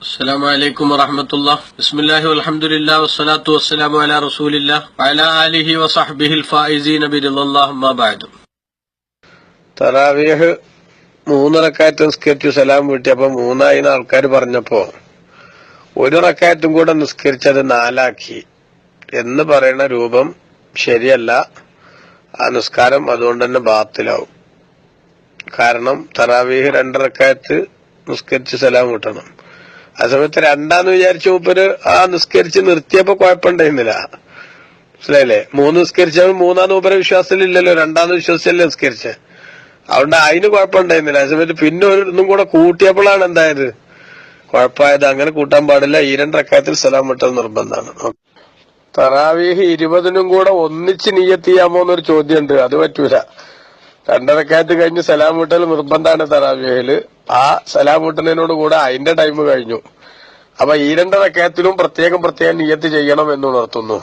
السلام عليكم ورحمة الله. بسم الله والحمد لله والصلاة والسلام على رسول الله وعلى آله وصحبه الفائزين برضا الله ما بعد. തറാവീഹ് 3 റക്അത്ത് നിസ്കരിച്ചു സലാം വീട്ടിയപ്പോ 3 ആൾക്കാർ പറഞ്ഞപ്പോ 1 റക്അത്തും കൂടെ നിസ്കരിച്ചത് 4 ആക്കി എന്ന് പറയുന്ന രൂപം ശരിയല്ല. ആ നിസ്കാരം അതുകൊണ്ട് തന്നെ ബാത്തിലാവും. കാരണം തറാവീഹ് 2 റക്അത്ത് നിസ്കരിച്ച് സലാം വീട്ടണം. ആ സമയത്ത് 2 വിചാരിച്ച മൂപ്പര് ആ നിസ്കരിച്ച് നിർത്തിയപ്പോ കുഴപ്പമുണ്ടായിരുന്നില്ല. മനസ്സിലായില്ലേ? 3 നിസ്കരിച്ചപ്പോൾ 3 മൂപ്പരെ വിശ്വാസത്തിലില്ലല്ലോ, 2 വിശ്വസിച്ചല്ലേ നിസ്കരിച്ചേ. അതുകൊണ്ട് അതിന് കുഴപ്പമുണ്ടായിരുന്നില്ല. ആ സമയത്ത് പിന്നെ ഒന്നും കൂടെ കൂട്ടിയപ്പോഴാണ് എന്തായത് കുഴപ്പമായത്. അങ്ങനെ കൂട്ടാൻ പാടില്ല. ഈ 2 റക്അത്തിൽ സലാം വിട്ടത് നിർബന്ധമാണ്. തറാവീഹ് 20 കൂടെ ഒന്നിച്ച് നിയ്യത്ത് ചെയ്യാമോ എന്നൊരു ചോദ്യമുണ്ട്. അത് പറ്റൂല. 2 റക്അത്ത് കഴിഞ്ഞ് സലാം വിട്ടൽ നിർബന്ധമാണ് തറാവീഹില്. ആ സലാം വിട്ടുന്നതിനോട് കൂടെ അതിന്റെ ടൈം കഴിഞ്ഞു. അപ്പൊ ഈ 2 റക്അത്തിലും പ്രത്യേകം നിയ്യത്ത് ചെയ്യണം എന്ന് ഉണർത്തുന്നു.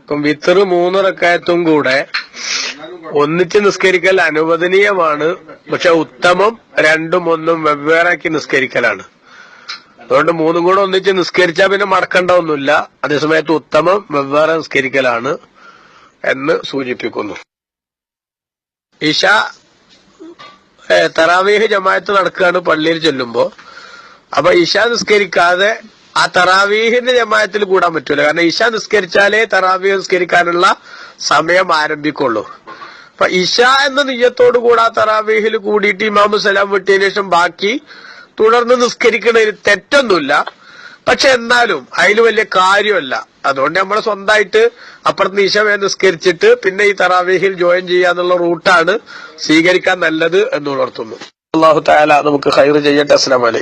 ഇപ്പം വിത്തർ 3 റക്അത്തും കൂടെ ഒന്നിച്ച് നിസ്കരിക്കൽ അനുവദനീയമാണ്. പക്ഷെ ഉത്തമം 2ഉം 1ഉം വെവ്വേറാക്കി നിസ്കരിക്കലാണ്. അതുകൊണ്ട് 3 കൂടെ ഒന്നിച്ച് നിസ്കരിച്ചാൽ പിന്നെ മടക്കേണ്ട ഒന്നുമില്ല. അതേസമയത്ത് ഉത്തമം വെവ്വേറെ നിസ്കരിക്കലാണ് എന്ന് സൂചിപ്പിക്കുന്നു. ഇശ തറാവീഹ് ജമാഅത്ത് നടക്കുകയാണ് പള്ളിയിൽ ചെല്ലുമ്പോ. അപ്പൊ ഇശ നിസ്കരിക്കാതെ ആ തറാവീഹിന്റെ ജമാഅത്തിൽ കൂടാൻ പറ്റൂല. കാരണം ഇശ നിസ്കരിച്ചാലേ തറാവീഹ് നിസ്കരിക്കാനുള്ള സമയം ആരംഭിക്കുള്ളൂ. അപ്പൊ ഇശ എന്ന നിയ്യത്തോടു കൂടെ തറാവീഹിൽ കൂടിയിട്ട് ഇമാമു സലാം വിട്ടിയതിനു ശേഷം ബാക്കി തുടർന്ന് നിസ്കരിക്കുന്നതിന് തെറ്റൊന്നുമില്ല. പക്ഷെ എന്നാലും അതിൽ വലിയ കാര്യമല്ല. അതുകൊണ്ട് നമ്മൾ സ്വന്തമായിട്ട് അപ്പുറത്ത് ഇശ നിസ്കരിച്ചിട്ട് പിന്നെ ഈ തറാവീഹിൽ ജോയിൻ ചെയ്യാന്നുള്ള റൂട്ടാണ് സ്വീകരിക്കാൻ നല്ലത് എന്ന് ഉണർത്തുന്നു. അല്ലാഹു തആല നമുക്ക് ഖൈർ ചെയ്യട്ടെ. അസ്സലാമു അലൈക്കും.